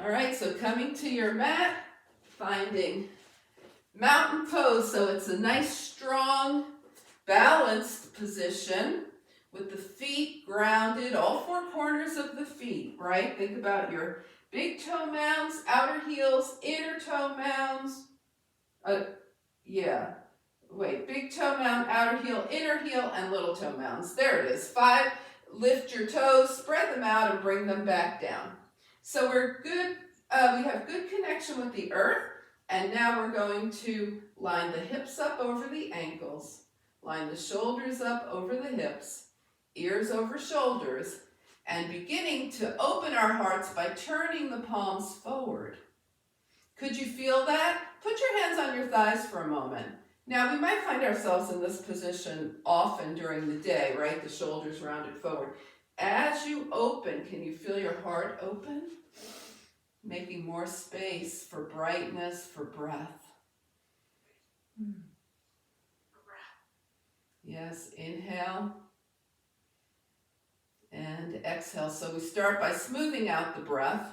All right, so coming to your mat, finding mountain pose. So it's a nice, strong, balanced position with the feet grounded, all four corners of the feet, right? Think about your big toe mounds, outer heels, inner toe mounds. Big toe mound, outer heel, inner heel, and little toe mounds. There it is. 5. Lift your toes, spread them out, and bring them back down. So we're good. We have good connection with the earth. And now we're going to line the hips up over the ankles. Line the shoulders up over the hips. Ears over shoulders. And beginning to open our hearts by turning the palms forward. Could you feel that? Put your hands on your thighs for a moment. Now, we might find ourselves in this position often during the day, right? The shoulders rounded forward. As you open, can you feel your heart open? Making more space for brightness, for breath. Yes, inhale and exhale. So we start by smoothing out the breath.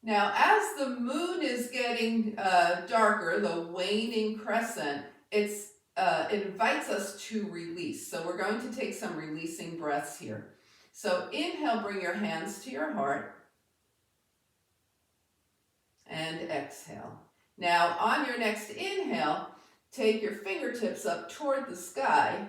Now, as the moon is getting darker, the waning crescent, it invites us to release. So we're going to take some releasing breaths here. So inhale, bring your hands to your heart. And exhale. Now, on your next inhale, take your fingertips up toward the sky.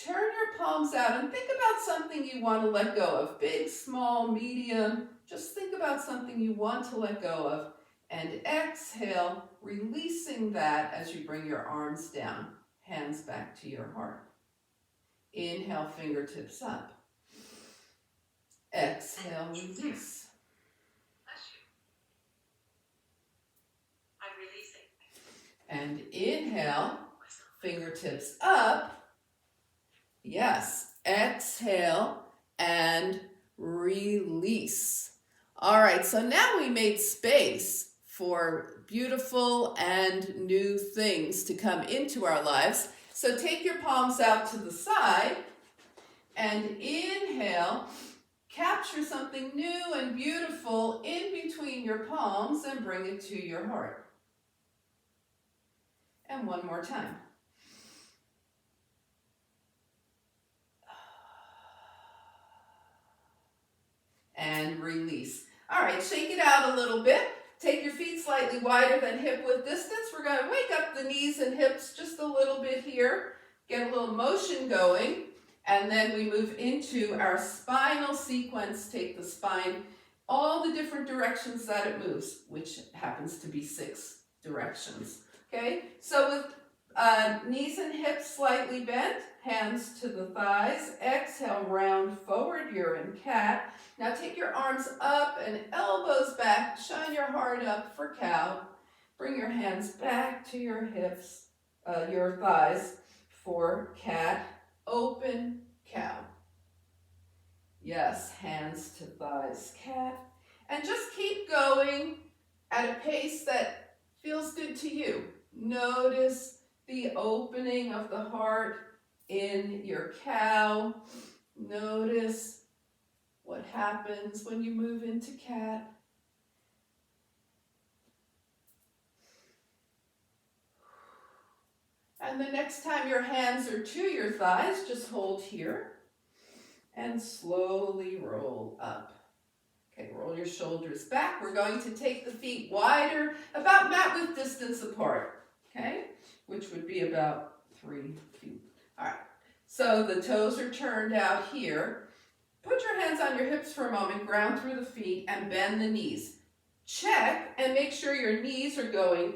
Turn your palms out and think about something you want to let go of. Big, small, medium. Just think about something you want to let go of. And exhale, releasing that as you bring your arms down. Hands back to your heart. Inhale, fingertips up. Exhale, release. And inhale, fingertips up. Yes, exhale and release. All right, so now we made space for beautiful and new things to come into our lives. So take your palms out to the side and inhale. Capture something new and beautiful in between your palms and bring it to your heart. And one more time. And release. All right, shake it out a little bit. Take your feet slightly wider than hip width distance. We're going to wake up the knees and hips just a little bit here. Get a little motion going. And then we move into our spinal sequence. Take the spine all the different directions that it moves, which happens to be 6 directions. Okay, so with knees and hips slightly bent, hands to the thighs, exhale, round forward, you're in cat. Now take your arms up and elbows back, shine your heart up for cow. Bring your hands back to your hips, your thighs for cat, open, cow. Yes, hands to thighs, cat. And just keep going at a pace that feels good to you. Notice the opening of the heart in your cow. Notice what happens when you move into cat. And the next time your hands are to your thighs, just hold here and slowly roll up. Okay, roll your shoulders back. We're going to take the feet wider, about mat width distance apart, okay? Which would be about 3 feet. All right, so the toes are turned out here. Put your hands on your hips for a moment, ground through the feet, and bend the knees. Check and make sure your knees are going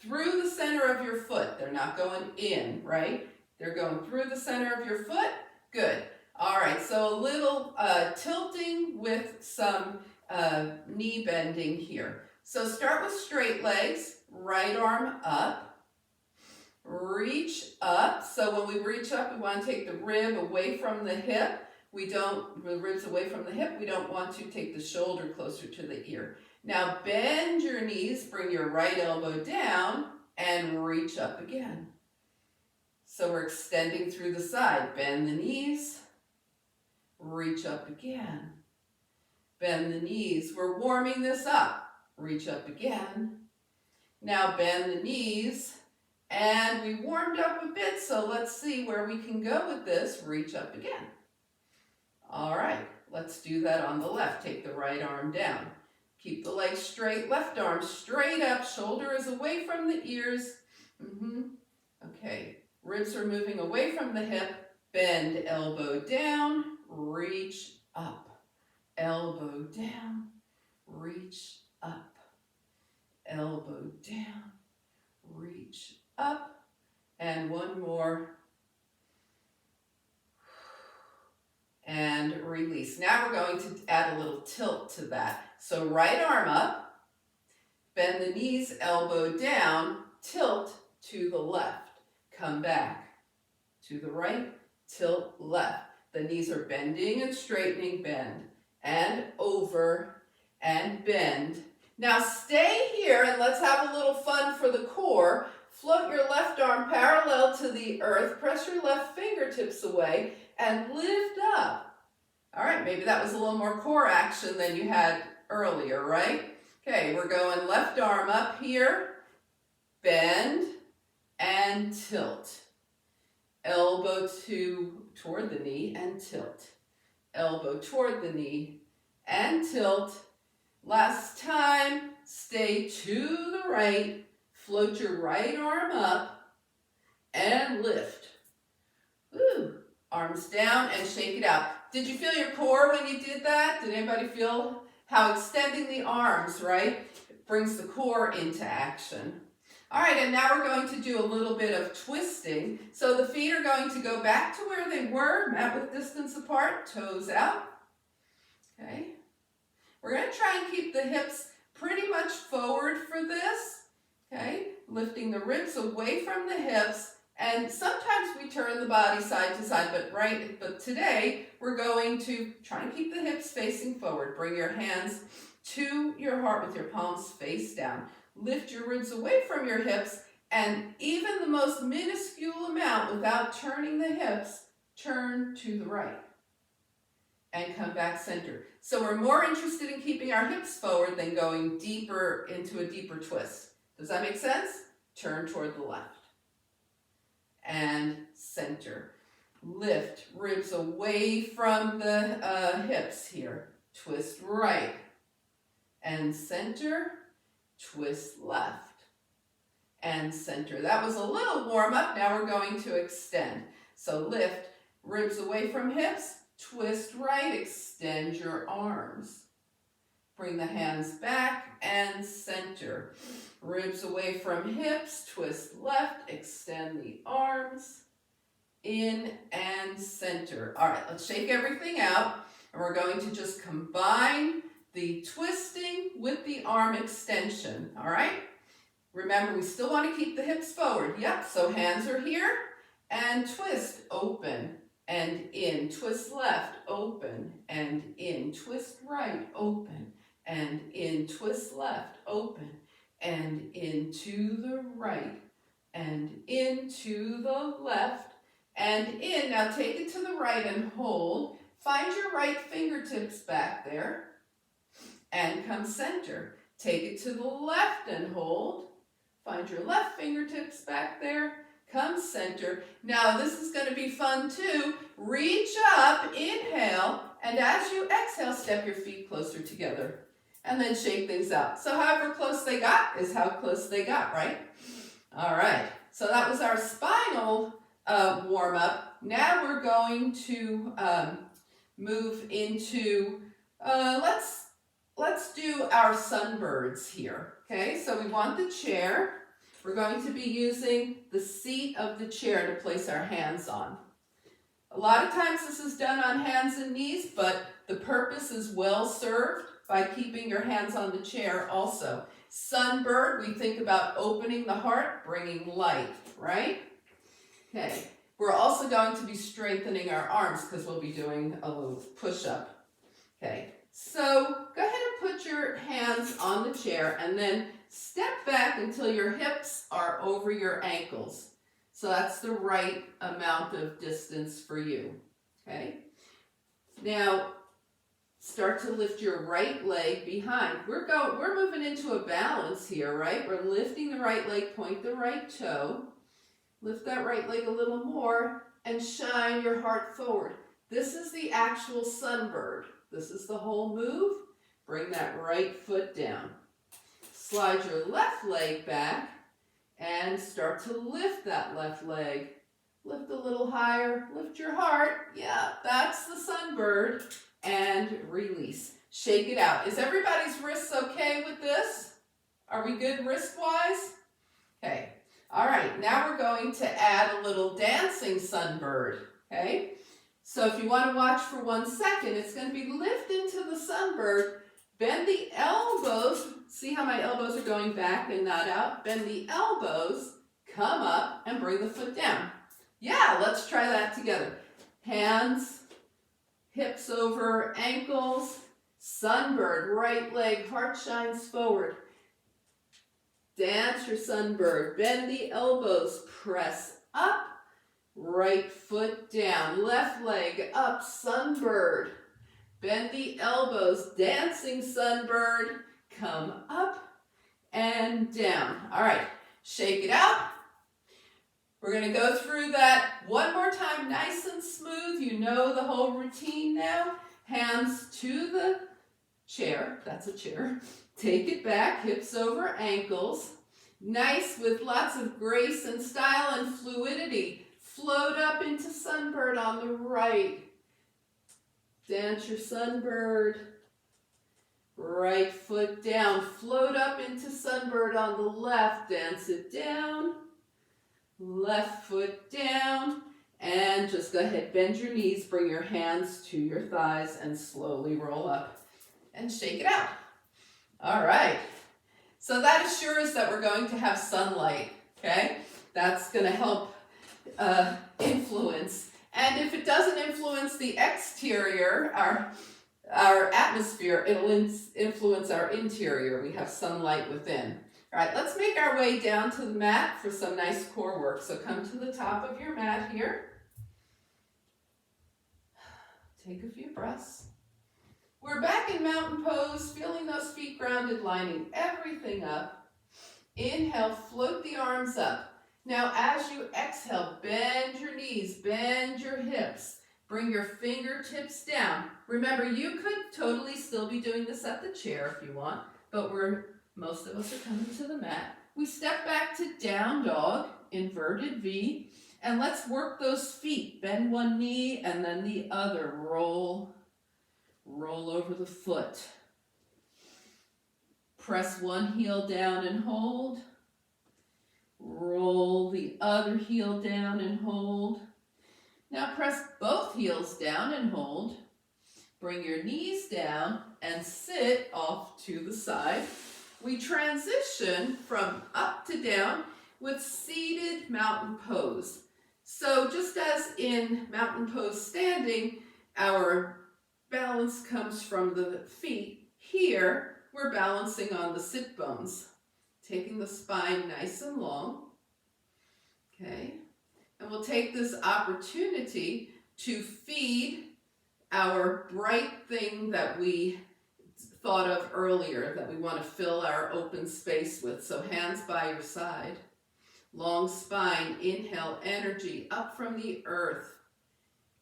through the center of your foot. They're not going in, right? They're going through the center of your foot. Good. All right, so a little tilting with some knee bending here. So start with straight legs, right arm up, reach up. So when we reach up, we want to take the rib away from the hip. The ribs away from the hip. We don't want to take the shoulder closer to the ear. Now bend your knees, bring your right elbow down, and reach up again. So we're extending through the side. Bend the knees. Reach up again. Bend the knees. We're warming this up. Reach up again. Now bend the knees. And we warmed up a bit, so let's see where we can go with this. Reach up again. All right, let's do that on the left. Take the right arm down. Keep the legs straight, left arm straight up, shoulder is away from the ears. Okay, ribs are moving away from the hip. Bend, elbow down, reach up. Elbow down, reach up. Elbow down, reach up. And one more. And release. Now we're going to add a little tilt to that. So right arm up, bend the knees, elbow down, tilt to the left. Come back to the right, tilt left. The knees are bending and straightening, bend, and over, and bend. Now stay here and let's have a little fun for the core. Float your left arm parallel to the earth, press your left fingertips away, and lift up. All right, maybe that was a little more core action than you had earlier, right? Okay, we're going left arm up here, bend, and tilt. Elbow toward the knee and tilt. Elbow toward the knee and tilt. Last time, stay to the right, float your right arm up, and lift. Woo. Arms down and shake it out. Did you feel your core when you did that? Did anybody feel how extending the arms, right, brings the core into action? All right, and now we're going to do a little bit of twisting. So the feet are going to go back to where they were, mat width distance apart, toes out. Okay. We're going to try and keep the hips pretty much forward for this. Okay, lifting the ribs away from the hips. And sometimes we turn the body side to side, but today we're going to try and keep the hips facing forward. Bring your hands to your heart with your palms face down. Lift your ribs away from your hips, and even the most minuscule amount without turning the hips, turn to the right. And come back center. So we're more interested in keeping our hips forward than going deeper into a deeper twist. Does that make sense? Turn toward the left. And center. Lift ribs away from the hips here. Twist right. And center. Twist left. And center. That was a little warm up. Now we're going to extend. So lift ribs away from hips. Twist right. Extend your arms. Bring the hands back and center. Ribs away from hips, twist left, extend the arms, in and center. All right, let's shake everything out, and we're going to just combine the twisting with the arm extension, all right? Remember, we still want to keep the hips forward. Yep, so hands are here, and twist, open, and in. Twist left, open, and in. Twist right, open, and in. Twist left, open, and into the right, and into the left, and in. Now take it to the right and hold. Find your right fingertips back there, and come center. Take it to the left and hold. Find your left fingertips back there, come center. Now this is going to be fun too. Reach up, inhale, and as you exhale, step your feet closer together. And then shake things out. So however close they got is how close they got, right? All right, so that was our spinal warm-up. Now we're going to move into, let's do our sunbirds here, okay? So we want the chair. We're going to be using the seat of the chair to place our hands on. A lot of times this is done on hands and knees, but the purpose is well served by keeping your hands on the chair also. Sunbird, we think about opening the heart, bringing light, right? Okay, we're also going to be strengthening our arms because we'll be doing a little push-up. Okay, so go ahead and put your hands on the chair and then step back until your hips are over your ankles. So that's the right amount of distance for you, okay? Now, Start to lift your right leg behind. We're moving into a balance here, right? We're lifting the right leg, point the right toe. Lift that right leg a little more and shine your heart forward. This is the actual sunbird. This is the whole move. Bring that right foot down. Slide your left leg back and start to lift that left leg. Lift a little higher, lift your heart. Yeah, that's the sunbird. And release. Shake it out. Is everybody's wrists okay with this? Are we good wrist-wise? Okay. All right, now we're going to add a little dancing sunbird, okay? So if you want to watch for 1 second, it's going to be lift into the sunbird, bend the elbows, see how my elbows are going back and not out? Bend the elbows, come up, and bring the foot down. Yeah, let's try that together. Hands, hips over ankles, sunbird, right leg, heart shines forward. Dance your sunbird, bend the elbows, press up, right foot down, left leg up, sunbird. Bend the elbows, dancing sunbird, come up and down. All right, shake it out. We're going to go through that one more time, nice and smooth. You know the whole routine now. Hands to the chair, that's a chair. Take it back, hips over ankles. Nice with lots of grace and style and fluidity. Float up into sunbird on the right. Dance your sunbird. Right foot down. Float up into sunbird on the left. Dance it down. Left foot down. And just go ahead, bend your knees, bring your hands to your thighs and slowly roll up and shake it out. All right. So that assures that we're going to have sunlight, okay? That's going to help influence. And if it doesn't influence the exterior, our atmosphere, it'll influence our interior. We have sunlight within. All right, let's make our way down to the mat for some nice core work. So come to the top of your mat here. Take a few breaths. We're back in mountain pose, feeling those feet grounded, lining everything up. Inhale, float the arms up. Now as you exhale, bend your knees, bend your hips. Bring your fingertips down. Remember, you could totally still be doing this at the chair if you want, but most of us are coming to the mat. We step back to down dog, inverted V, and let's work those feet. Bend one knee and then the other. Roll over the foot. Press one heel down and hold. Roll the other heel down and hold. Now press both heels down and hold. Bring your knees down and sit off to the side. We transition from up to down with seated mountain pose. So just as in mountain pose standing, our balance comes from the feet. Here, we're balancing on the sit bones, taking the spine nice and long. Okay, and we'll take this opportunity to feed our bright thing that we thought of earlier, that we want to fill our open space with. So hands by your side, long spine, inhale energy up from the earth.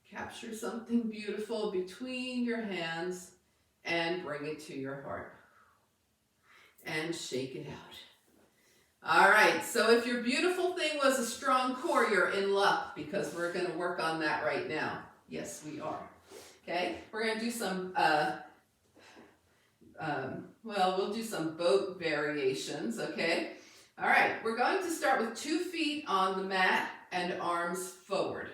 Capture something beautiful between your hands and bring it to your heart. And shake it out. All right, so if your beautiful thing was a strong core, you're in luck because we're going to work on that right now. Yes, we are. Okay, we're going to do some, we'll do some boat variations, okay? All right, we're going to start with 2 feet on the mat and arms forward,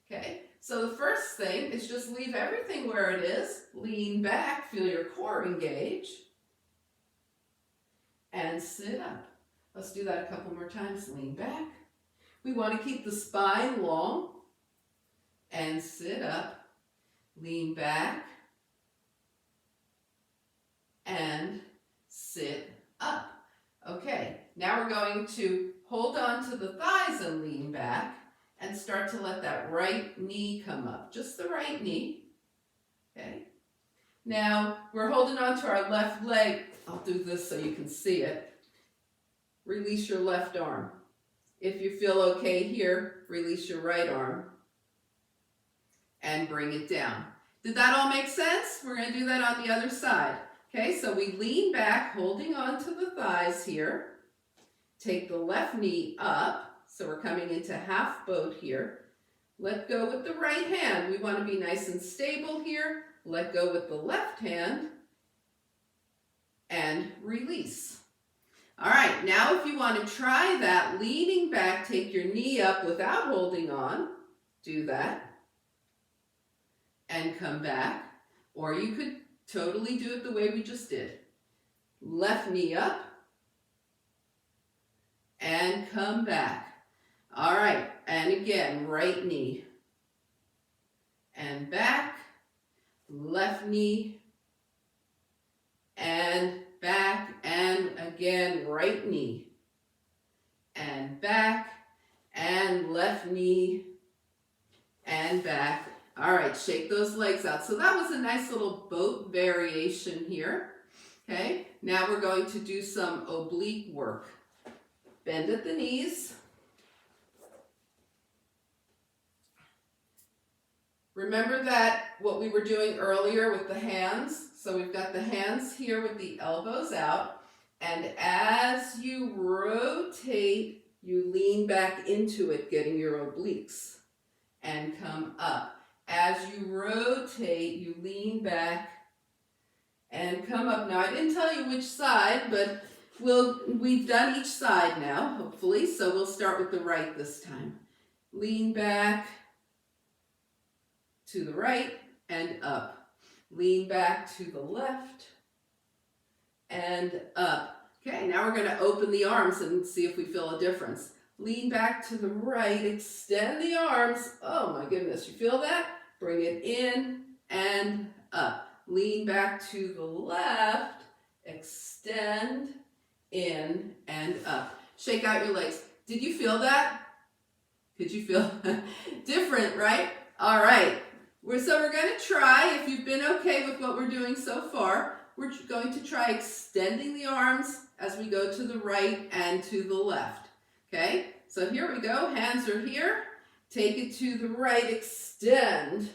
okay? So the first thing is just leave everything where it is, lean back, feel your core engage, and sit up. Let's do that a couple more times, lean back. We want to keep the spine long, and sit up, lean back, and sit up. Okay, now we're going to hold on to the thighs and lean back and start to let that right knee come up. Just the right knee. Okay. Now, we're holding on to our left leg. I'll do this so you can see it. Release your left arm. If you feel okay here, release your right arm and bring it down. Did that all make sense? We're going to do that on the other side. Okay, so we lean back, holding on to the thighs here. Take the left knee up, so we're coming into half boat here. Let go with the right hand. We want to be nice and stable here. Let go with the left hand and release. All right, now if you want to try that, leaning back, take your knee up without holding on. Do that. And come back. Or you could totally do it the way we just did. Left knee up. And come back. All right, and again, right knee. And back. Left knee. And back, and again, right knee. And back, and left knee. And back. All right, shake those legs out. So that was a nice little boat variation here. Okay, now we're going to do some oblique work. Bend at the knees. Remember that what we were doing earlier with the hands? So we've got the hands here with the elbows out. And as you rotate, you lean back into it, getting your obliques. And come up. As you rotate, you lean back and come up. Now, I didn't tell you which side, but we've done each side now, hopefully. So we'll start with the right this time. Lean back to the right and up. Lean back to the left and up. Okay, now we're going to open the arms and see if we feel a difference. Lean back to the right, extend the arms. Oh my goodness, you feel that? Bring it in and up. Lean back to the left, extend, in and up. Shake out your legs. Did you feel that? Could you feel different, right? All right. So we're going to try, if you've been okay with what we're doing so far, we're going to try extending the arms as we go to the right and to the left. Okay, so here we go. Hands are here. Take it to the right, extend,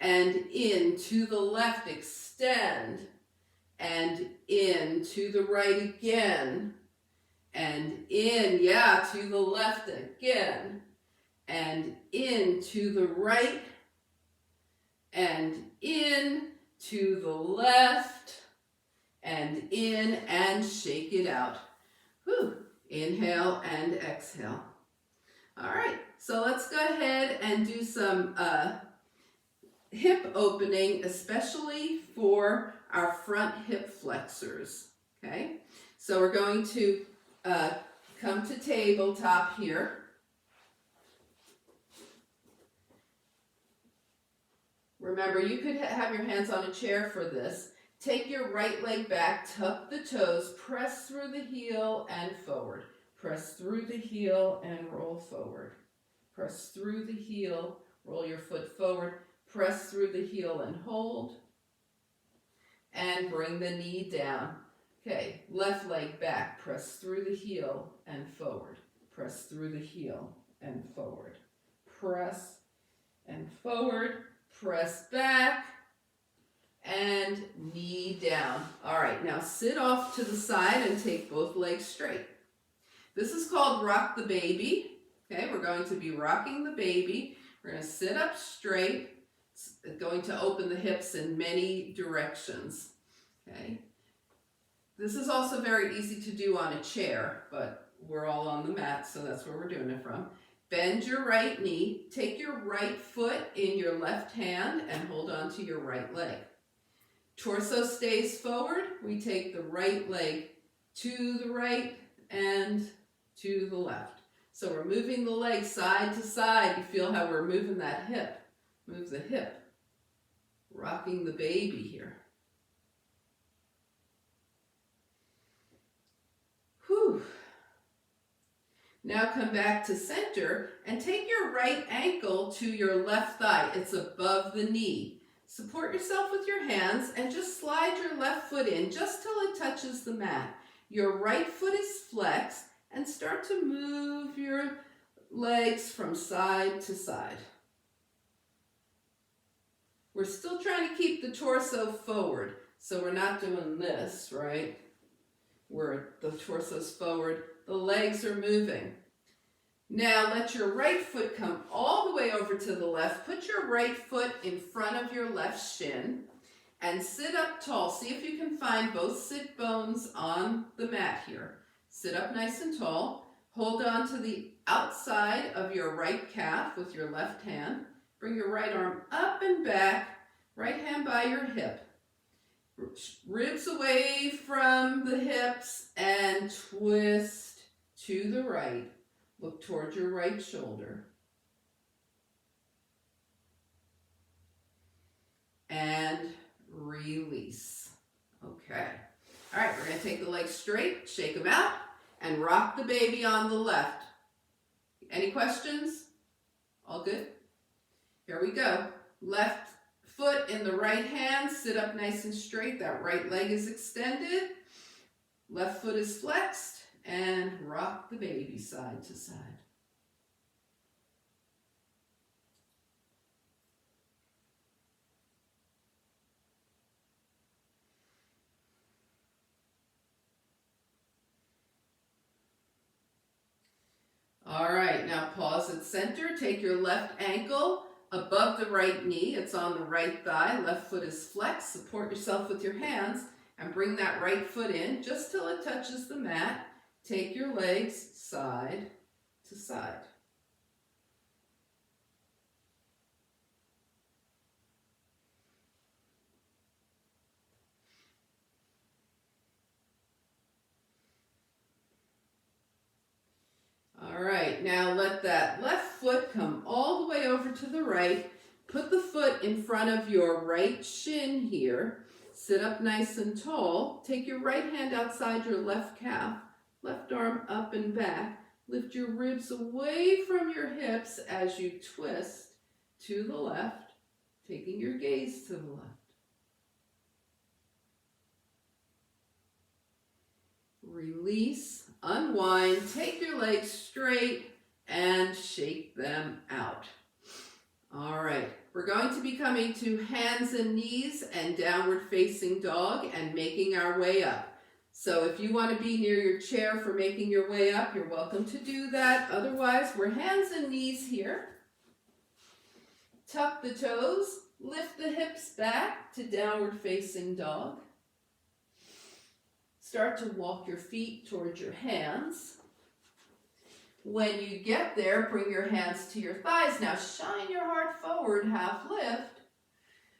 and in. To the left, extend, and in. To the right again, and in. Yeah, to the left again, and in. To the right, and in. To the left, and in, and shake it out. Whew. Inhale and exhale. All right, so let's go ahead and do some hip opening, especially for our front hip flexors. Okay, so we're going to come to tabletop here. Remember, you could have your hands on a chair for this. Take your right leg back, tuck the toes, press through the heel and forward. Press through the heel and roll forward. Press through the heel, roll your foot forward. Press through the heel and hold. And bring the knee down. Okay, left leg back, press through the heel and forward. Press through the heel and forward. Press and forward, press back. And knee down. All right, now sit off to the side and take both legs straight. This is called rock the baby. Okay, we're going to be rocking the baby. We're going to sit up straight. It's going to open the hips in many directions. Okay, this is also very easy to do on a chair, but we're all on the mat, so that's where we're doing it from. Bend your right knee. Take your right foot in your left hand and hold on to your right leg. Torso stays forward. We take the right leg to the right and to the left. So we're moving the leg side to side. You feel how we're moving that hip. Move the hip. Rocking the baby here. Whew. Now come back to center and take your right ankle to your left thigh. It's above the knee. Support yourself with your hands and just slide your left foot in just till it touches the mat. Your right foot is flexed and start to move your legs from side to side. We're still trying to keep the torso forward, so we're not doing this, right? Where the torso's forward, the legs are moving. Now let your right foot come all the way over to the left. Put your right foot in front of your left shin and sit up tall. See if you can find both sit bones on the mat here. Sit up nice and tall. Hold on to the outside of your right calf with your left hand. Bring your right arm up and back, right hand by your hip. Ribs away from the hips and twist to the right. Look towards your right shoulder. And release. Okay. All right, we're going to take the legs straight, shake them out, and rock the baby on the left. Any questions? All good? Here we go. Left foot in the right hand, sit up nice and straight. That right leg is extended. Left foot is flexed, and rock the baby side to side. All right, now pause at center. Take your left ankle above the right knee. It's on the right thigh. Left foot is flexed. Support yourself with your hands and bring that right foot in just till it touches the mat. Take your legs side to side. All right, now let that left foot come all the way over to the right. Put the foot in front of your right shin here. Sit up nice and tall. Take your right hand outside your left calf. Left arm up and back. Lift your ribs away from your hips as you twist to the left, taking your gaze to the left. Release, unwind, take your legs straight and shake them out. All right, we're going to be coming to hands and knees and downward facing dog and making our way up. So if you want to be near your chair for making your way up, you're welcome to do that. Otherwise, we're hands and knees here. Tuck the toes, lift the hips back to downward facing dog. Start to walk your feet towards your hands. When you get there, bring your hands to your thighs. Now shine your heart forward, half lift.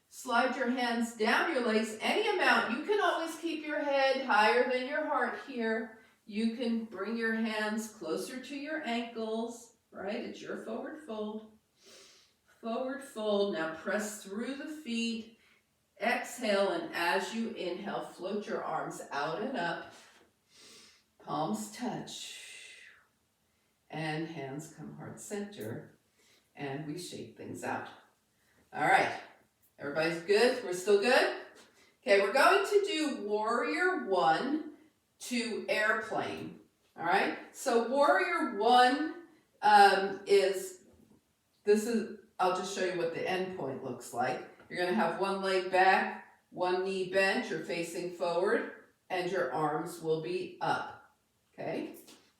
Slide your hands down your legs any amount. You can always keep your head higher than your heart here. You can bring your hands closer to your ankles, right? It's your forward fold. Forward fold. Now press through the feet. Exhale, and as you inhale, float your arms out and up. Palms touch. And hands come heart center. And we shake things out. All right. Everybody's good? We're still good? Okay, we're going to do Warrior 1 to Airplane. All right? So Warrior 1 I'll just show you what the end point looks like. You're going to have one leg back, one knee bent, you're facing forward, and your arms will be up. Okay?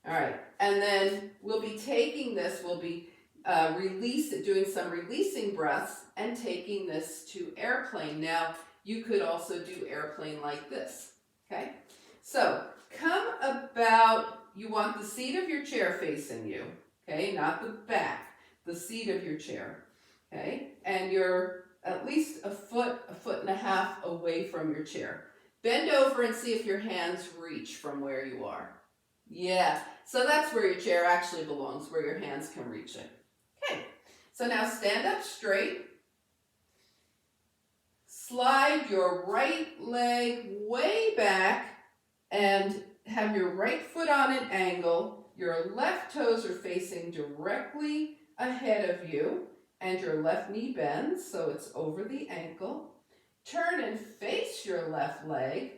All right. And then we'll be taking this, doing some releasing breaths and taking this to airplane. Now, you could also do airplane like this, okay? So, you want the seat of your chair facing you, okay? Not the back, the seat of your chair, okay? And you're at least a foot and a half away from your chair. Bend over and see if your hands reach from where you are. Yeah, so that's where your chair actually belongs, where your hands can reach it. Okay, so now stand up straight. Slide your right leg way back and have your right foot on an angle. Your left toes are facing directly ahead of you. And your left knee bends, so it's over the ankle. Turn and face your left leg.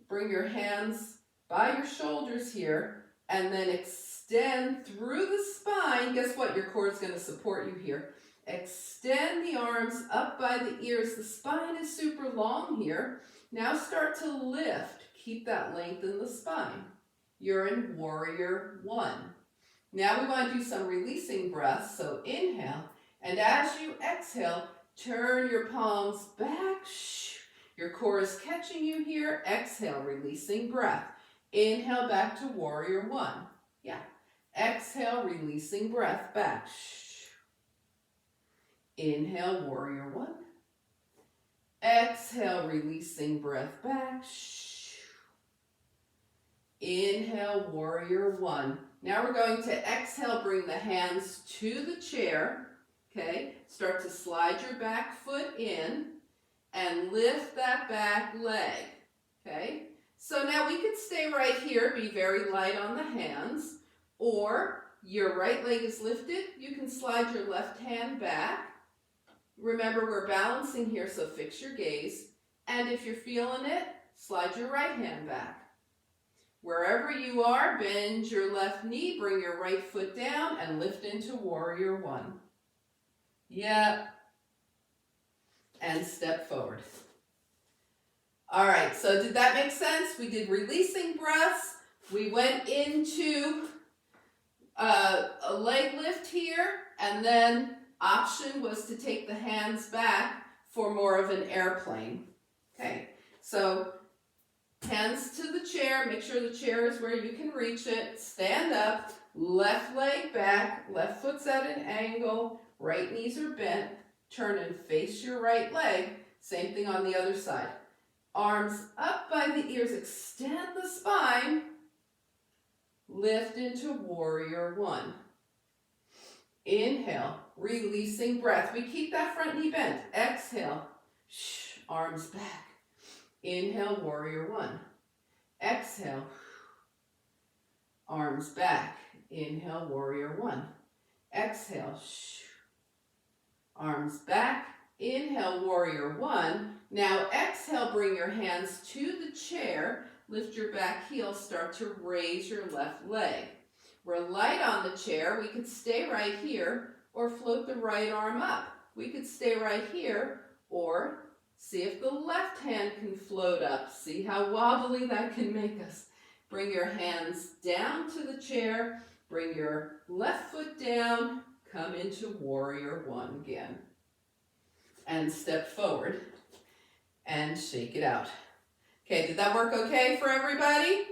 Bring your hands by your shoulders here, and then extend through the spine. Guess what? Your core is going to support you here. Extend the arms up by the ears. The spine is super long here. Now start to lift. Keep that length in the spine. You're in warrior one. Now we want to do some releasing breaths. So inhale, and as you exhale, turn your palms back. Your core is catching you here. Exhale, releasing breath. Inhale, back to warrior one. Yeah. Exhale, releasing breath, back. Inhale, warrior one. Exhale, releasing breath, back. Inhale, warrior one. Now we're going to exhale, bring the hands to the chair. Okay, start to slide your back foot in and lift that back leg. Okay, so now we could stay right here, be very light on the hands, or your right leg is lifted, you can slide your left hand back. Remember, we're balancing here, so fix your gaze. And if you're feeling it, slide your right hand back. Wherever you are, bend your left knee, bring your right foot down, and lift into warrior one. Yep. And step forward. All right, so did that make sense? We did releasing breaths. We went into a leg lift here, and then option was to take the hands back for more of an airplane. Okay, so hands to the chair, make sure the chair is where you can reach it. Stand up, left leg back, left foot's at an angle, right knees are bent. Turn and face your right leg. Same thing on the other side. Arms up by the ears, extend the spine. Lift into warrior one. Inhale, releasing breath. We keep that front knee bent. Exhale, arms back. Inhale, warrior one. Exhale, arms back. Inhale, warrior one. Exhale, arms back. Inhale, warrior one. Now exhale, bring your hands to the chair. Lift your back heel, start to raise your left leg. We're light on the chair. We could stay right here or float the right arm up. We could stay right here or see if the left hand can float up. See how wobbly that can make us. Bring your hands down to the chair. Bring your left foot down. Come into warrior one again. And step forward and shake it out. Okay, did that work okay for everybody?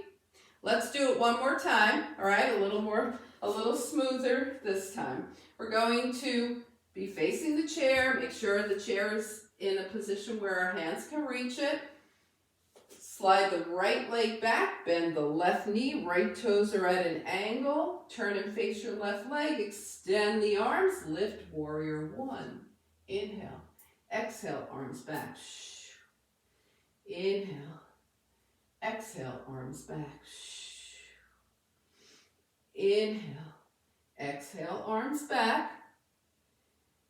Let's do it one more time, all right? A little smoother this time. We're going to be facing the chair. Make sure the chair is in a position where our hands can reach it. Slide the right leg back, bend the left knee, right toes are at an angle. Turn and face your left leg, extend the arms, lift warrior one. Inhale, exhale, arms back. Inhale, exhale, arms back. Inhale, exhale, arms back.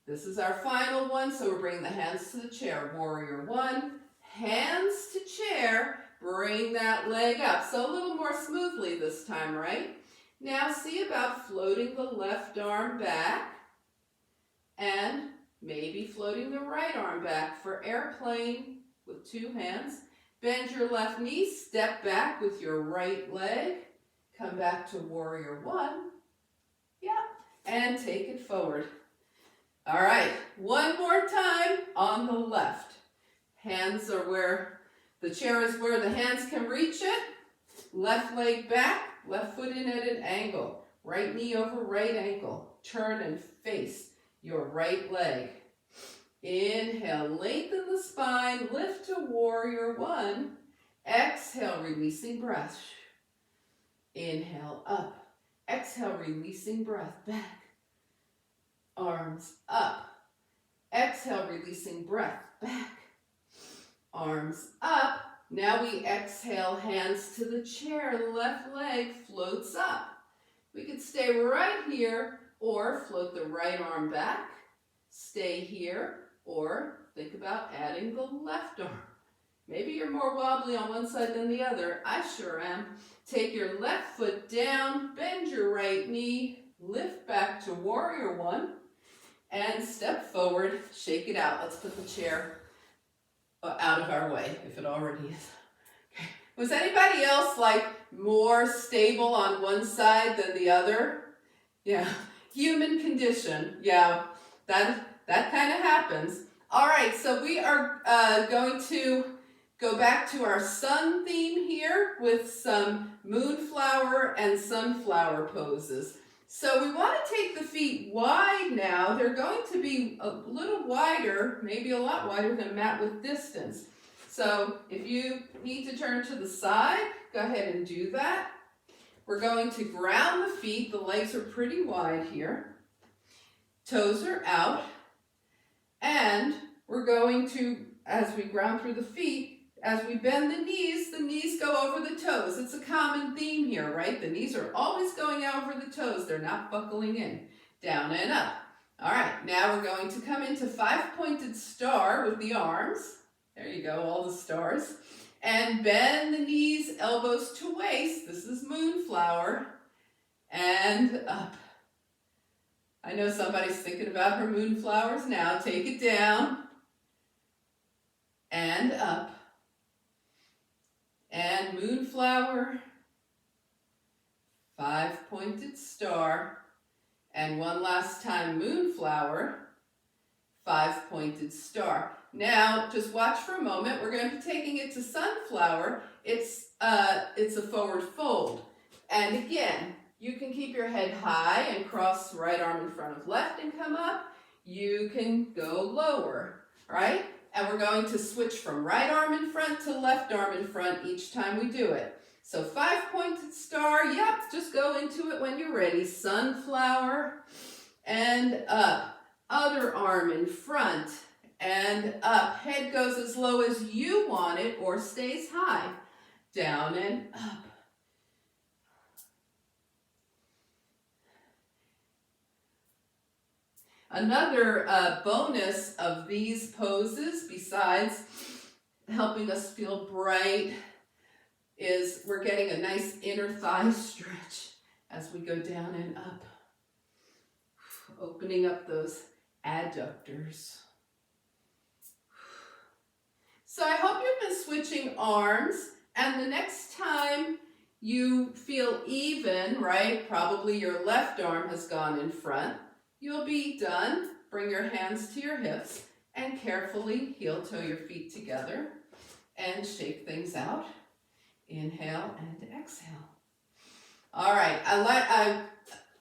This is our final one, so we're bringing the hands to the chair. Warrior one, hands to chair, bring that leg up. So a little more smoothly this time, right? Now see about floating the left arm back and maybe floating the right arm back for airplane with two hands. Bend your left knee, step back with your right leg. Come back to warrior one. Yeah, and take it forward. All right, one more time on the left. Hands are where, the chair is where the hands can reach it. Left leg back, left foot in at an angle. Right knee over right ankle. Turn and face your right leg. Inhale, lengthen the spine, lift to warrior one. Exhale, releasing breath. Inhale, up. Exhale, releasing breath, back. Arms up. Exhale, releasing breath, back. Arms up. Now we exhale, hands to the chair, left leg floats up. We could stay right here or float the right arm back. stay here, or think about adding the left arm. Maybe you're more wobbly on one side than the other. I sure am. Take your left foot down, bend your right knee, lift back to warrior one, and step forward, shake it out. Let's put the chair out of our way, if it already is. Okay. Was anybody else like more stable on one side than the other? Yeah, human condition. Yeah, that kind of happens. All right, so we are going to go back to our sun theme here with some moonflower and sunflower poses. So we want to take the feet wide now. They're going to be a little wider, maybe a lot wider than mat with distance. So if you need to turn to the side, go ahead and do that. We're going to ground the feet. The legs are pretty wide here. Toes are out. And we're going to, as we ground through the feet, as we bend the knees go over the toes. It's a common theme here, right? The knees are always going out over the toes. They're not buckling in. Down and up. All right, now we're going to come into five-pointed star with the arms. There you go, all the stars. And bend the knees, elbows to waist. This is moonflower. And up. I know somebody's thinking about her moonflowers now. Take it down. And up. And moonflower. Five-pointed star. And one last time, moonflower. Five-pointed star. Now, just watch for a moment. We're going to be taking it to sunflower. It's a forward fold. And again, you can keep your head high and cross right arm in front of left and come up. You can go lower, right? And we're going to switch from right arm in front to left arm in front each time we do it. So five-pointed star, yep, just go into it when you're ready. Sunflower and up. Other arm in front and up. Head goes as low as you want it or stays high. Down and up. Another bonus of these poses, besides helping us feel bright, is we're getting a nice inner thigh stretch as we go down and up. Opening up those adductors. So I hope you've been switching arms, and the next time you feel even, right, probably your left arm has gone in front, you'll be done. Bring your hands to your hips and carefully heel-toe your feet together and shake things out. Inhale and exhale. All right, I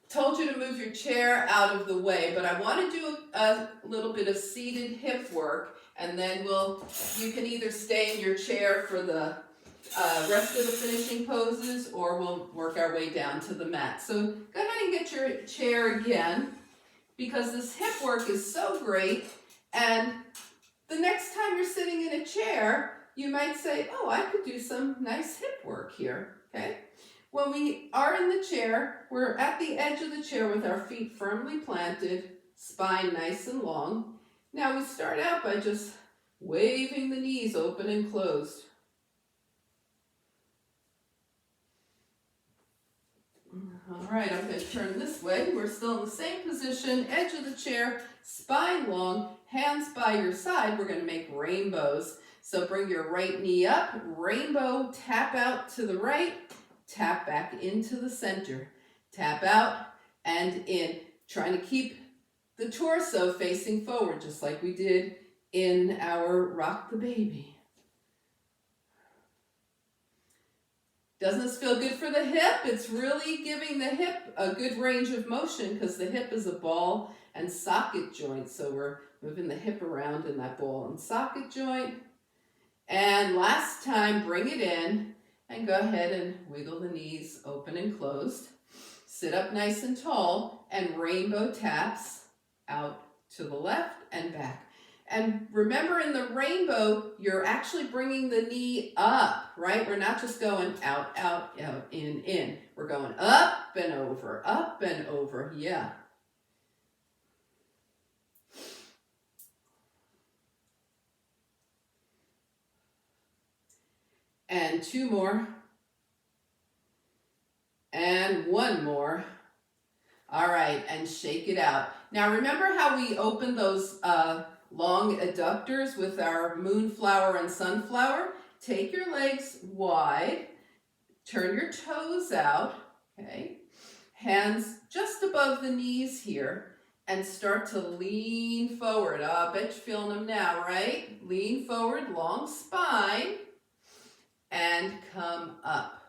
told you to move your chair out of the way, but I want to do a little bit of seated hip work, and then you can either stay in your chair for the rest of the finishing poses, or we'll work our way down to the mat. So go ahead and get your chair again, because this hip work is so great, and the next time you're sitting in a chair, you might say, oh, I could do some nice hip work here, okay? When we are in the chair, we're at the edge of the chair with our feet firmly planted, spine nice and long. Now we start out by just waving the knees open and closed. All right, I'm going to turn this way. We're still in the same position, edge of the chair, spine long, hands by your side. We're going to make rainbows. So bring your right knee up, rainbow, tap out to the right, tap back into the center. Tap out and in, trying to keep the torso facing forward, just like we did in our Rock the Baby. Doesn't this feel good for the hip? It's really giving the hip a good range of motion because the hip is a ball and socket joint. So we're moving the hip around in that ball and socket joint. And last time, bring it in and go ahead and wiggle the knees open and closed. Sit up nice and tall and rainbow taps out to the left and back. And remember, in the rainbow, you're actually bringing the knee up, right? We're not just going out, out, out, in. We're going up and over, yeah. And 2 more. And 1 more. All right, and shake it out. Now remember how we opened those long adductors with our moonflower and sunflower? Take your legs wide, turn your toes out, okay? Hands just above the knees here, and start to lean forward. I bet you're feeling them now, right? Lean forward, long spine, and come up.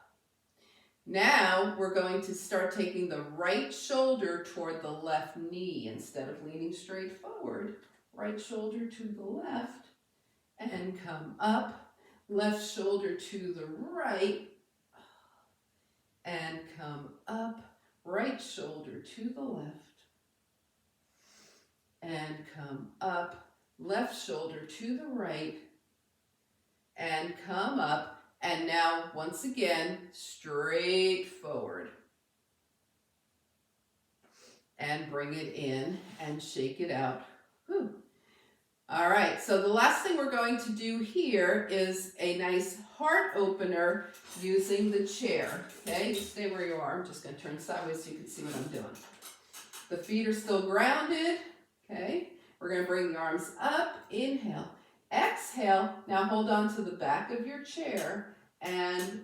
Now we're going to start taking the right shoulder toward the left knee instead of leaning straight forward. Right shoulder to the left and come up. Left shoulder to the right and come up. Right shoulder to the left and come up. Left shoulder to the right and come up. And now, once again, straight forward. And bring it in and shake it out. Whew. All right, so the last thing we're going to do here is a nice heart opener using the chair. Okay, you stay where you are. I'm just going to turn sideways so you can see what I'm doing. The feet are still grounded. Okay, we're going to bring the arms up. Inhale. Exhale. Now hold on to the back of your chair and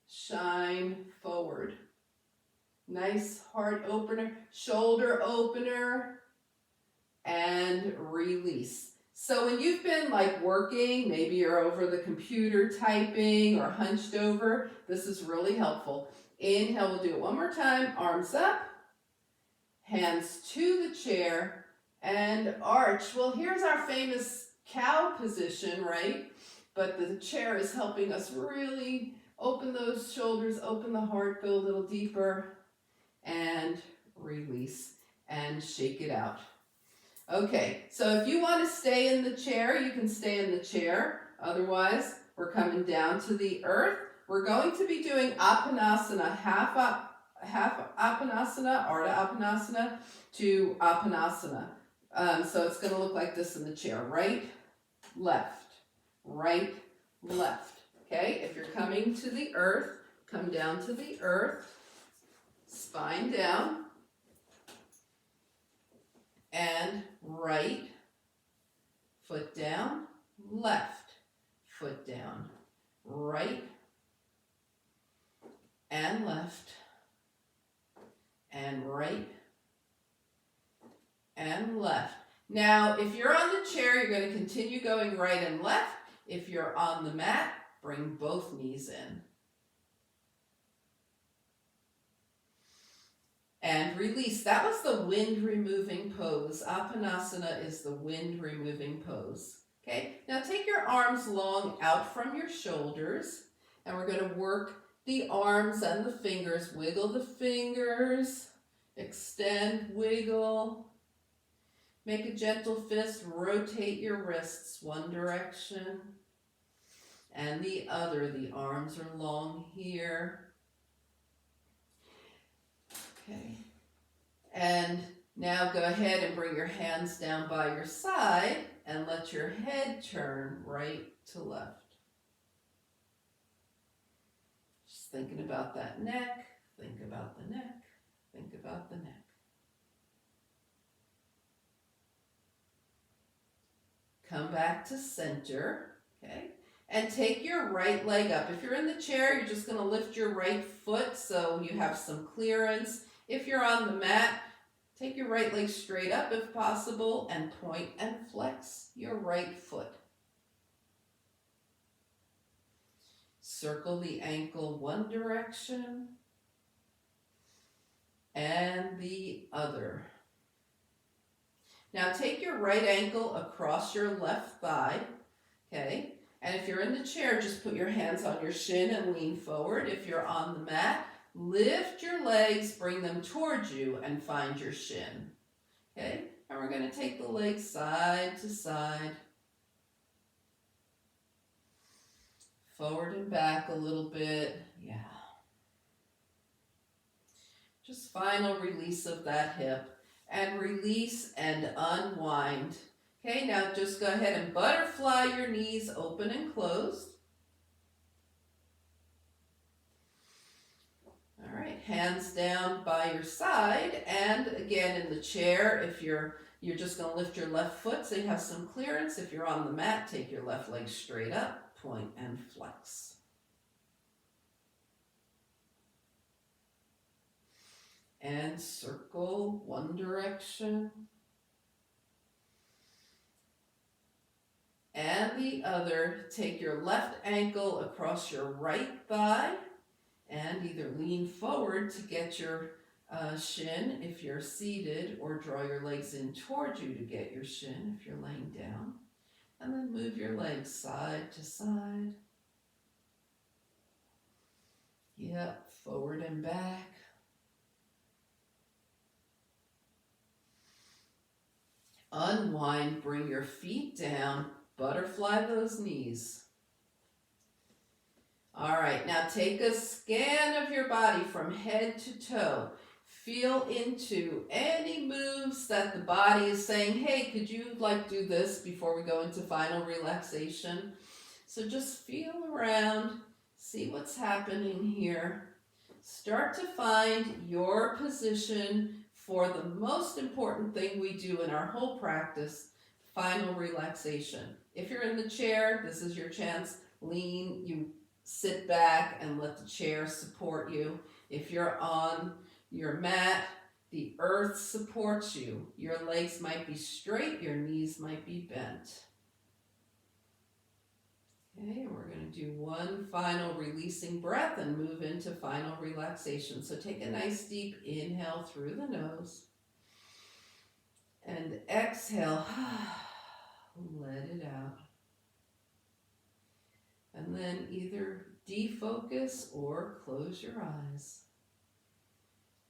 shine forward. Nice heart opener, shoulder opener, and release. So when you've been like working, maybe you're over the computer typing or hunched over, this is really helpful. Inhale, we'll do it one more time. Arms up, hands to the chair, and arch. Well, here's our famous cow position, right? But the chair is helping us really open those shoulders, open the heart, go a little deeper, and release, and shake it out. Okay, so if you want to stay in the chair, you can stay in the chair. Otherwise, we're coming down to the earth. We're going to be doing Apanasana, half Apanasana, Ardha Apanasana to Apanasana. So it's going to look like this in the chair. Right, left, right, left. Okay, if you're coming to the earth, come down to the earth, spine down, and right, foot down, left, foot down, right, and left, and right, and left. Now, if you're on the chair, you're going to continue going right and left. If you're on the mat, bring both knees in. And release. That was the wind removing pose. Apanasana is the wind removing pose. Okay, now take your arms long out from your shoulders, and we're going to work the arms and the fingers. Wiggle the fingers, extend, wiggle. Make a gentle fist, rotate your wrists one direction and the other. The arms are long here. Okay, and now go ahead and bring your hands down by your side and let your head turn right to left. Just thinking about that neck, think about the neck, think about the neck. Come back to center, okay? And take your right leg up. If you're in the chair, you're just gonna lift your right foot so you have some clearance. If you're on the mat, take your right leg straight up if possible and point and flex your right foot. Circle the ankle one direction and the other. Now take your right ankle across your left thigh, okay? And if you're in the chair, just put your hands on your shin and lean forward. If you're on the mat, lift your legs, bring them towards you, and find your shin. Okay? And we're going to take the legs side to side. Forward and back a little bit. Yeah. Just final release of that hip. And release and unwind. Okay, now just go ahead and butterfly your knees open and closed. hands down by your side, and again in the chair, if you're just going to lift your left foot so you have some clearance. If you're on the mat, take your left leg straight up, point and flex. And circle one direction and the other. Take your left ankle across your right thigh and either lean forward to get your shin if you're seated, or draw your legs in toward you to get your shin if you're laying down. And then move your legs side to side. Yep, forward and back. Unwind, bring your feet down, butterfly those knees. All right, now take a scan of your body from head to toe. Feel into any moves that the body is saying, hey, could you do this before we go into final relaxation? So just feel around, see what's happening here. Start to find your position for the most important thing we do in our whole practice, final relaxation. If you're in the chair, this is your chance. Lean, you sit back and let the chair support you. If you're on your mat, the earth supports you. Your legs might be straight, your knees might be bent. Okay, we're going to do one final releasing breath and move into final relaxation. So take a nice deep inhale through the nose and exhale, let it out. And then either defocus or close your eyes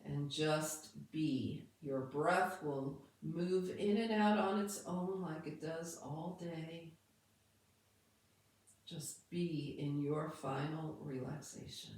and just be. Your breath will move in and out on its own like it does all day. Just be in your final relaxation.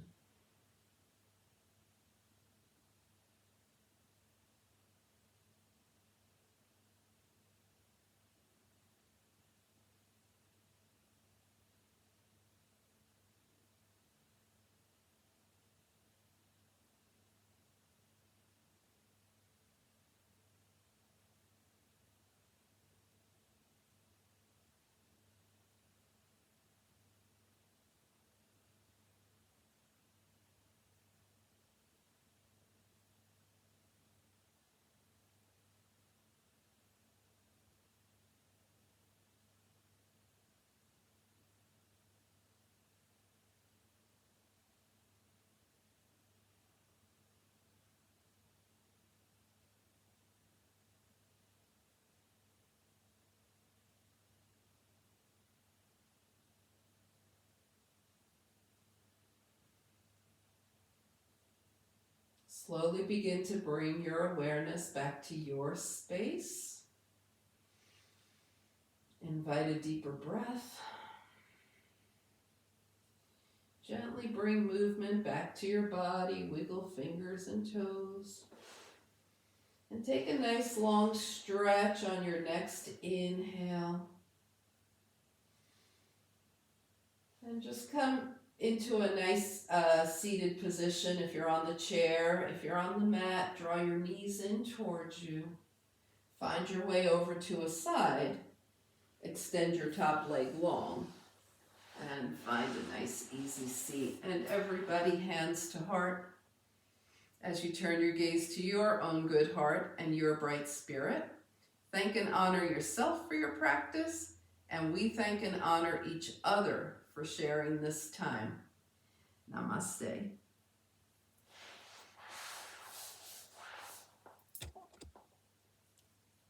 Slowly begin to bring your awareness back to your space. Invite a deeper breath. Gently bring movement back to your body. Wiggle fingers and toes. And take a nice long stretch on your next inhale. And just come into a nice seated position. If you're on the chair, if you're on the mat, draw your knees in towards you. Find your way over to a side. Extend your top leg long. And find a nice easy seat. And everybody, hands to heart. As you turn your gaze to your own good heart and your bright spirit, thank and honor yourself for your practice. And we thank and honor each other for sharing this time. Namaste.